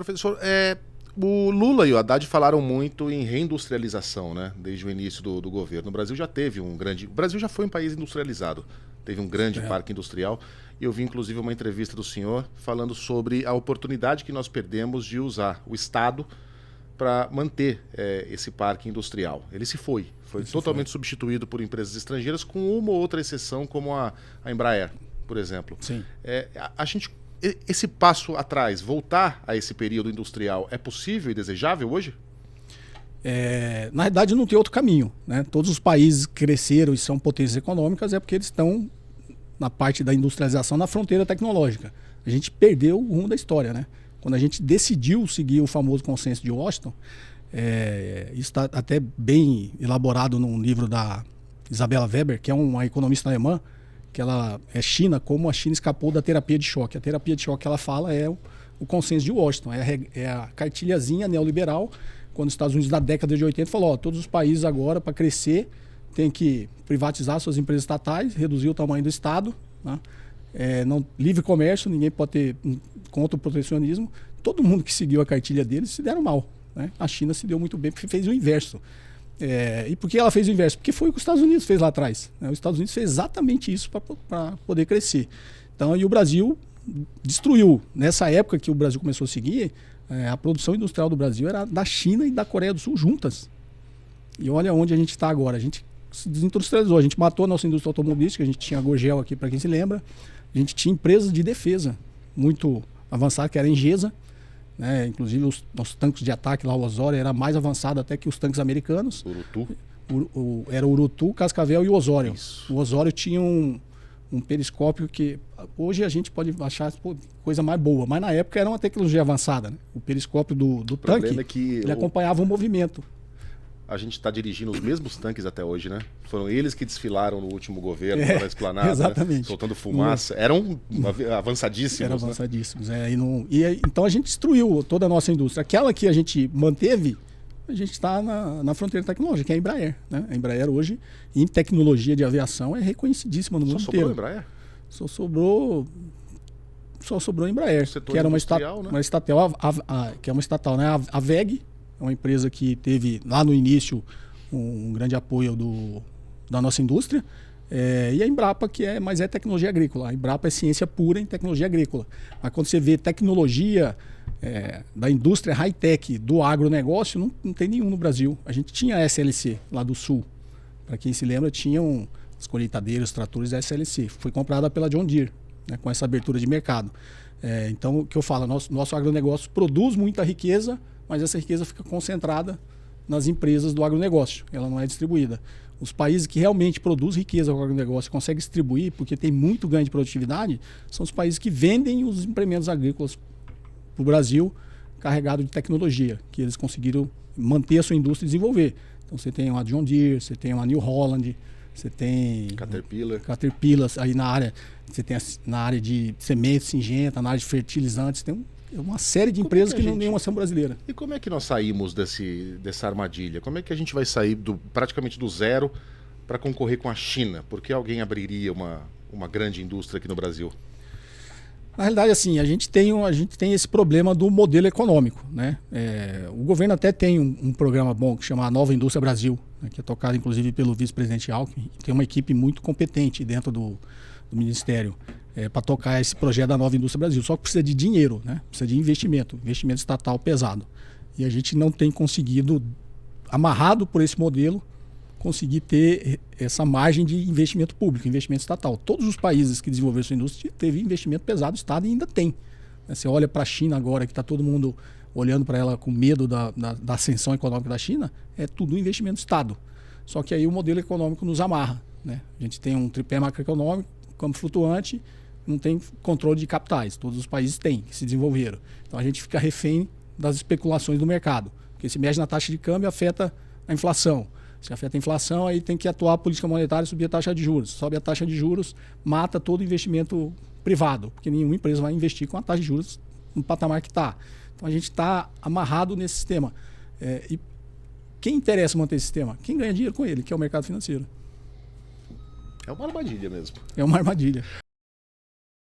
Professor, o Lula e o Haddad falaram muito em reindustrialização, né? Desde o início do governo. O Brasil já teve um grande... O Brasil já foi um país industrializado. Teve um grande parque industrial. E eu vi, inclusive, uma entrevista do senhor falando sobre a oportunidade que nós perdemos de usar o Estado para manter esse parque industrial. Ele se foi. Foi totalmente substituído por empresas estrangeiras, com uma ou outra exceção, como a Embraer, por exemplo. Sim. Esse passo atrás, voltar a esse período industrial, é possível e desejável hoje? Na verdade, não tem outro caminho, né? Todos os países cresceram e são potências econômicas porque eles estão na parte da industrialização, na fronteira tecnológica. A gente perdeu o rumo da história, né? Quando a gente decidiu seguir o famoso consenso de Washington, isso está até bem elaborado num livro da Isabella Weber, que é uma economista alemã, que ela é China, como a China escapou da terapia de choque. A terapia de choque que ela fala é o consenso de Washington, é a cartilhazinha neoliberal, quando os Estados Unidos, na década de 80, falou, todos os países agora, para crescer, tem que privatizar suas empresas estatais, reduzir o tamanho do Estado, né? Livre comércio, ninguém pode ter contra o protecionismo. Todo mundo que seguiu a cartilha deles se deram mal, né? A China se deu muito bem porque fez o inverso. E por que ela fez o inverso? Porque foi o que os Estados Unidos fez lá atrás, né? Os Estados Unidos fez exatamente isso para poder crescer. Então, e o Brasil destruiu. Nessa época que o Brasil começou a seguir, a produção industrial do Brasil era da China e da Coreia do Sul juntas. E olha onde a gente está agora. A gente se desindustrializou, a gente matou a nossa indústria automobilística, a gente tinha a Gurgel aqui, para quem se lembra. A gente tinha empresas de defesa muito avançadas, que era a Engesa, né? Inclusive os nossos tanques de ataque lá, o Osório, era mais avançado até que os tanques americanos. Urutu? Era o Urutu, Cascavel e o Osório. Isso. O Osório tinha um periscópio que hoje a gente pode achar coisa mais boa, mas na época era uma tecnologia avançada, né? O periscópio do tanque, ele acompanhava o movimento. A gente está dirigindo os mesmos tanques até hoje, né? Foram eles que desfilaram no último governo, na esplanada, exatamente. Né? Soltando fumaça. Eram avançadíssimos. Eram avançadíssimos. Então a gente destruiu toda a nossa indústria. Aquela que a gente manteve, a gente está na fronteira tecnológica, que é a Embraer, né? A Embraer hoje, em tecnologia de aviação, é reconhecidíssima no mundo inteiro. Só sobrou a Embraer? Só sobrou a Embraer, que era uma estatal, que é uma estatal, né? A WEG é uma empresa que teve lá no início um grande apoio da nossa indústria, e a Embrapa, mas é tecnologia agrícola. A Embrapa é ciência pura em tecnologia agrícola. Mas quando você vê tecnologia da indústria high-tech, do agronegócio, não tem nenhum no Brasil. A gente tinha a SLC lá do Sul. Para quem se lembra, tinham as colheitadeiras, os tratores da SLC. Foi comprada pela John Deere, né, com essa abertura de mercado. Então, o que eu falo, nosso agronegócio produz muita riqueza, mas essa riqueza fica concentrada nas empresas do agronegócio, ela não é distribuída. Os países que realmente produzem riqueza com o agronegócio e conseguem distribuir, porque tem muito ganho de produtividade, são os países que vendem os implementos agrícolas para o Brasil, carregado de tecnologia, que eles conseguiram manter a sua indústria e desenvolver. Então você tem uma John Deere, você tem uma New Holland, você tem Caterpillar aí na área, você tem na área de sementes, singenta, na área de fertilizantes, tem uma série de empresas que nenhuma são brasileiras. E como é que nós saímos dessa armadilha? Como é que a gente vai sair praticamente do zero para concorrer com a China? Por que alguém abriria uma grande indústria aqui no Brasil? Na realidade, assim, a gente tem esse problema do modelo econômico, né? O governo até tem um programa bom que chama a Nova Indústria Brasil, né, que é tocado inclusive pelo vice-presidente Alckmin. Tem uma equipe muito competente dentro do Ministério para tocar esse projeto da Nova Indústria Brasil. Só que precisa de dinheiro, né? Precisa de investimento estatal pesado. E a gente não tem conseguido, amarrado por esse modelo, conseguir ter essa margem de investimento público, investimento estatal. Todos os países que desenvolveram sua indústria teve investimento pesado do Estado e ainda tem. Você olha para a China agora, que está todo mundo olhando para ela com medo da ascensão econômica da China, é tudo investimento do Estado. Só que aí o modelo econômico nos amarra, né? A gente tem um tripé macroeconômico, campo flutuante, não tem controle de capitais. Todos os países têm, que se desenvolveram. Então a gente fica refém das especulações do mercado. Porque se mexe na taxa de câmbio, afeta a inflação. Se afeta a inflação, aí tem que atuar a política monetária e subir a taxa de juros. Sobe a taxa de juros, mata todo o investimento privado, porque nenhuma empresa vai investir com a taxa de juros no patamar que está. Então a gente está amarrado nesse sistema. E quem interessa manter esse sistema? Quem ganha dinheiro com ele, que é o mercado financeiro. É uma armadilha mesmo. É uma armadilha.